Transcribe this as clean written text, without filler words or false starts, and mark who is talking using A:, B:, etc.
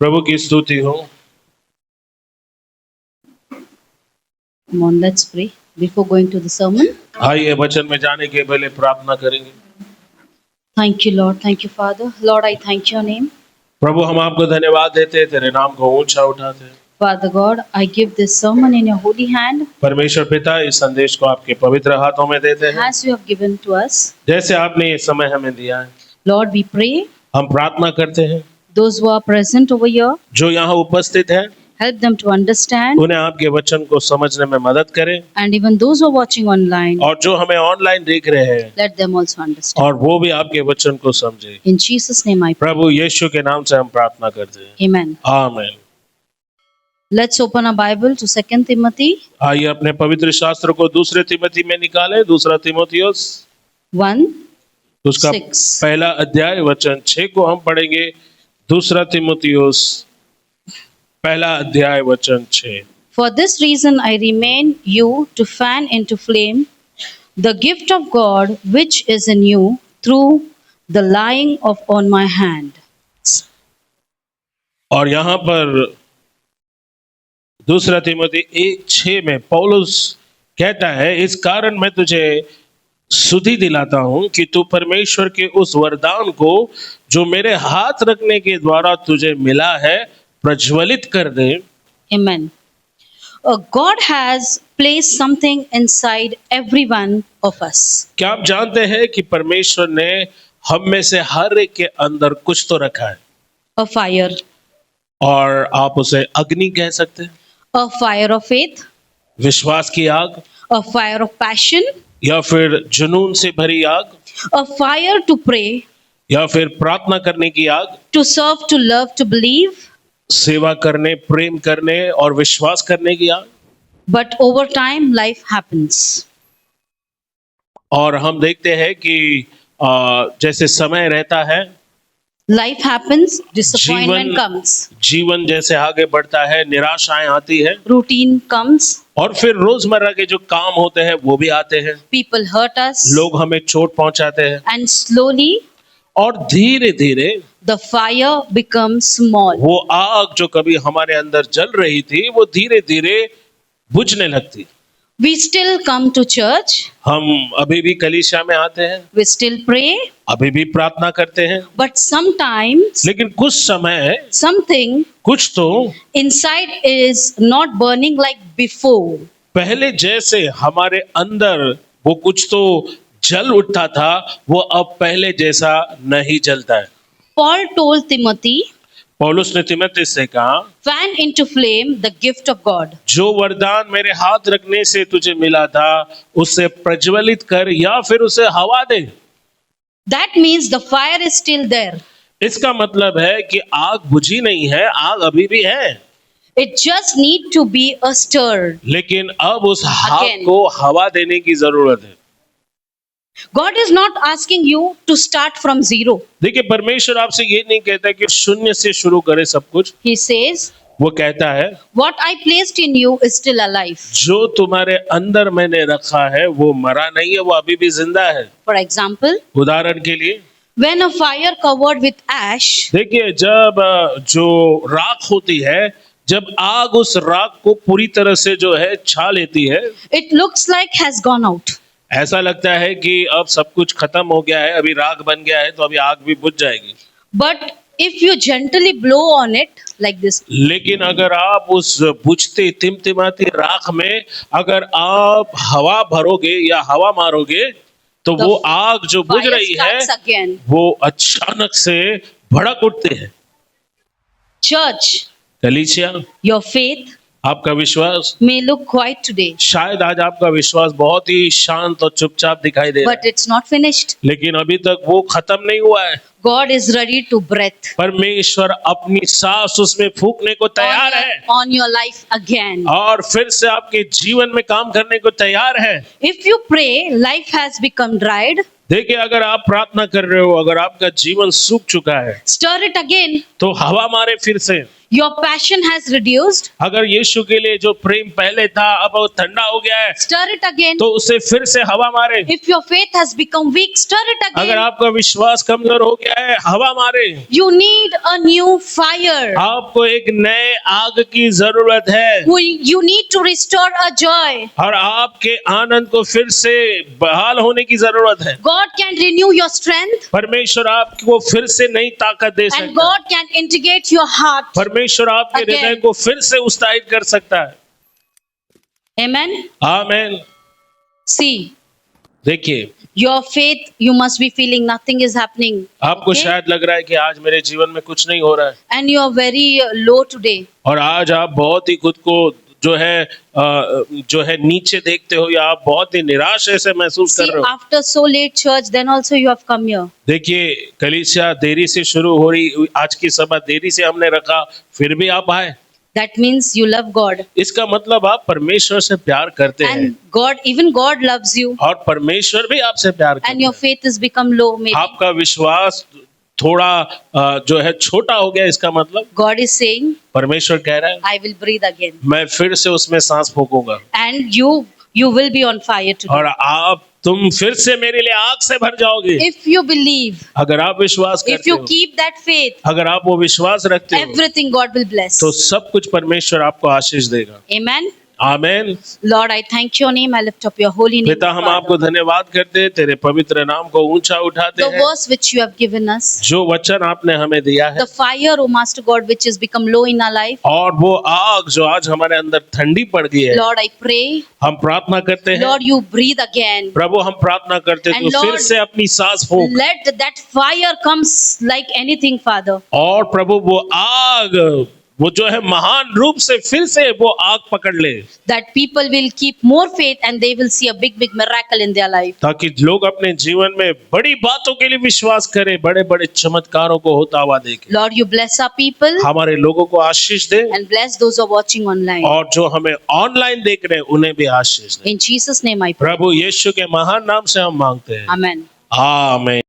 A: प्रभु की स्तुति हो।
B: Come on, let's pray before going to the sermon.
A: आइए वचन में जाने के पहले प्रार्थना करेंगे।
B: Thank you, Lord. Thank you, Father. Lord, I thank your name.
A: प्रभु हम आपको धन्यवाद देते हैं, तेरे नाम को ऊंचा उठाते हैं।
B: Father God, I give this sermon in your holy hand
A: परमेश्वर पिता, इस संदेश को आपके पवित्र हाथों में देते हैं,
B: as you have given to us.
A: जैसे आपने ये समय हमें दिया है।
B: Lord, we pray
A: हम प्रार्थना करते हैं,
B: those who are present over here,
A: जो यहाँ उपस्थित हैं,
B: help them to understand,
A: उन्हें आपके वचन को समझने में मदद करें,
B: and even those who are watching online,
A: और जो हमें ऑनलाइन देख रहे हैं,
B: let them also understand.
A: और वो भी आपके वचन को समझे।
B: In Jesus' name I pray.
A: प्रभु यीशु के नाम से हम प्रार्थना करते हैं,
B: Amen.
A: आमीन।
B: Let's open our Bible to 2 Timothy
A: आइए अपने पवित्र शास्त्र को दूसरे तिमोथी में निकालें। दूसरा तिमोथियुस
B: 1,
A: उसका
B: 6.
A: पहला अध्याय वचन 6 को हम पढ़ेंगे। दूसरा तिमोथियुस पहला अध्याय वचन 6।
B: For this reason I remain you to fan into flame the gift of God which is in you through the laying of on my hand.
A: और यहाँ पर दूसरा तिमोथी 1:6 में पौलुस कहता है, इस कारण मैं तुझे सुधि दिलाता हूं कि तू परमेश्वर के उस वरदान को जो मेरे हाथ रखने के द्वारा तुझे मिला है प्रज्वलित कर दे।
B: Amen. God has placed something inside every one of us.
A: क्या आप जानते हैं कि परमेश्वर ने हम में से हर एक के अंदर कुछ तो रखा है,
B: A fire,
A: और आप उसे अग्नि कह सकते हैं,
B: a fire of faith,
A: विश्वास की आग,
B: a fire of passion,
A: या फिर जुनून से भरी आग,
B: a fire to pray,
A: या फिर प्रार्थना करने की आग,
B: to serve, to love, to believe.
A: सेवा करने, प्रेम करने और विश्वास करने की आग।
B: But over time, life happens.
A: और हम देखते हैं कि जैसे समय रहता है,
B: Life happens, disappointment comes,
A: जीवन जैसे आगे बढ़ता है, निराशाएं आती है,
B: routine comes,
A: और फिर रोजमर्रा के जो काम होते हैं वो भी आते हैं,
B: people hurt us,
A: लोग हमें चोट पहुंचाते हैं,
B: and slowly
A: और धीरे धीरे
B: the fire becomes small.
A: वो आग जो कभी हमारे अंदर जल रही थी वो धीरे धीरे बुझने लगती।
B: We still come to church,
A: हम अभी भी कलीसिया में आते हैं,
B: we still pray,
A: अभी भी प्रार्थना करते हैं,
B: but sometimes
A: लेकिन कुछ समय
B: something
A: कुछ तो
B: inside is not burning like before.
A: पहले जैसे हमारे अंदर वो कुछ तो जल उठता था, वो अब पहले जैसा नहीं जलता है।
B: Paul told Timothy,
A: पौलुस ने तिमोथी से कहा,
B: fan into flame the gift of God.
A: जो वरदान मेरे हाथ रखने से तुझे मिला था उसे प्रज्वलित कर या फिर उसे हवा दे।
B: That means the fire is still there.
A: इसका मतलब है कि आग बुझी नहीं है, आग अभी भी है,
B: It just need to be a stir.
A: लेकिन अब उस आग
B: Again.
A: को हवा देने की जरूरत है।
B: God is not asking you to start from zero.
A: देखिए, परमेश्वर आपसे ये नहीं कहता कि शून्य से शुरू करे सब कुछ।
B: He says,
A: वो कहता है,
B: what I placed in you is still alive.
A: जो तुम्हारे अंदर मैंने रखा है वो मरा नहीं है, वो अभी भी जिंदा है।
B: For example,
A: उदाहरण के लिए
B: when a fire covered with ash,
A: देखिए, जब जो राख होती है, जब आग उस राख को पूरी तरह से जो है छा लेती है,
B: it looks like has gone out.
A: ऐसा लगता है कि अब सब कुछ खत्म हो गया है, अभी राख बन गया है तो अभी आग भी बुझ जाएगी।
B: But if you gently blow on it like this,
A: लेकिन अगर आप उस बुझते टिमटिमाती राख में अगर आप हवा भरोगे या हवा मारोगे तो
B: The
A: वो आग जो बुझ
B: fire
A: रही है
B: starts again.
A: वो अचानक से भड़क उठते हैं।
B: Church,
A: कलीसिया,
B: your faith
A: आपका विश्वास,
B: may look quiet today,
A: शायद आज आपका विश्वास बहुत ही शांत और चुपचाप दिखाई दे रहा
B: but it's not finished.
A: है, लेकिन अभी तक वो खत्म नहीं हुआ है।
B: God is ready to breathe
A: परमेश्वर अपनी सांस उसमें फूंकने को तैयार है
B: on your life again.
A: और फिर से आपके जीवन में काम करने को तैयार है।
B: If you pray, life has become dried,
A: देखिए, अगर आप प्रार्थना कर रहे हो, अगर आपका जीवन सूख चुका है
B: stir it again.
A: तो हवा मारे फिर से।
B: your passion has reduced,
A: अगर यीशु के लिए जो प्रेम पहले था अब वो ठंडा हो गया है,
B: stir it again.
A: तो उसे फिर से हवा मारे।
B: If your faith has become weak, stir it
A: अगर
B: again.
A: आपका विश्वास कमजोर हो गया है, हवा मारे।
B: You need a new fire.
A: आपको एक नए आग की जरूरत है
B: You need to restore a joy.
A: और आपके आनंद को फिर से बहाल होने की जरूरत है।
B: God can renew your strength
A: परमेश्वर आपको फिर से नई ताकत दे
B: and
A: सकता है।
B: God can integrate your heart.
A: परमेश्वर आपके
B: Again.
A: हृदय को फिर से उत्साहित कर सकता है।
B: Amen.
A: आमीन।
B: See,
A: देखिए,
B: your faith, you must be feeling nothing is happening.
A: आपको
B: Okay?
A: शायद लग रहा है कि आज मेरे जीवन में कुछ नहीं हो रहा है
B: And you are very low today.
A: और आज आप बहुत ही खुद को जो है नीचे देखते हो या आप बहुत ही निराश ऐसे महसूस कर
B: See,
A: रहे हो।
B: after so late church, then also you have come here.
A: देखिए, कलीसिया देरी से शुरू हो रही, आज की सभा देरी से हमने रखा, फिर भी आप आए।
B: That means you love God.
A: इसका मतलब आप परमेश्वर से प्यार करते हैं
B: And God, even God loves you.
A: और परमेश्वर भी आपसे प्यार
B: And
A: करते
B: your
A: हैं।
B: faith has become low maybe.
A: आपका विश्वास थोड़ा जो है छोटा हो गया, इसका मतलब
B: God is saying,
A: परमेश्वर कह रहा है
B: I will breathe again.
A: मैं फिर से उसमें सांस फूंकूंगा
B: And you will be on fire today.
A: और तुम फिर से मेरे लिए आग से भर जाओगे।
B: If you believe,
A: अगर आप विश्वास
B: if
A: करते
B: you
A: हो,
B: keep that faith,
A: अगर आप वो विश्वास रखते हो,
B: everything God will bless.
A: तो सब कुछ परमेश्वर आपको आशीष देगा।
B: Amen.
A: आमीन।
B: Lord, I thank your name. I lift up your holy name.
A: पिता, हम
B: Father.
A: आपको धन्यवाद करते हैं, तेरे पवित्र नाम को ऊंचा उठाते
B: The
A: हैं।
B: verse which you have given us,
A: जो वचन आपने हमें दिया है
B: the fire, O Master God, which has become low in our life.
A: और वो आग जो आज हमारे अंदर ठंडी पड़ गई है,
B: Lord, I pray,
A: हम प्रार्थना करते हैं
B: Lord, you breathe again.
A: प्रभु, हम प्रार्थना करते हैं
B: And
A: तो फिर
B: Lord,
A: से अपनी सांस फूंक
B: Let that fire comes like anything, Father.
A: और प्रभु वो आग वो जो है महान रूप से फिर से वो आग पकड़ ले,
B: That people will keep more faith and they will see a big, big miracle in their life.
A: ताकि लोग अपने जीवन में बड़ी बातों के लिए विश्वास करें, बड़े बड़े चमत्कारों को होता हुआ देखें।
B: Lord, you bless our people
A: हमारे लोगों को आशीष दे
B: and bless those who are watching online.
A: और जो हमें ऑनलाइन देख रहे हैं उन्हें भी आशीष दे।
B: In Jesus' name I pray.
A: प्रभु यीशु के महान नाम से हम मांगते हैं,
B: Amen.
A: आमीन।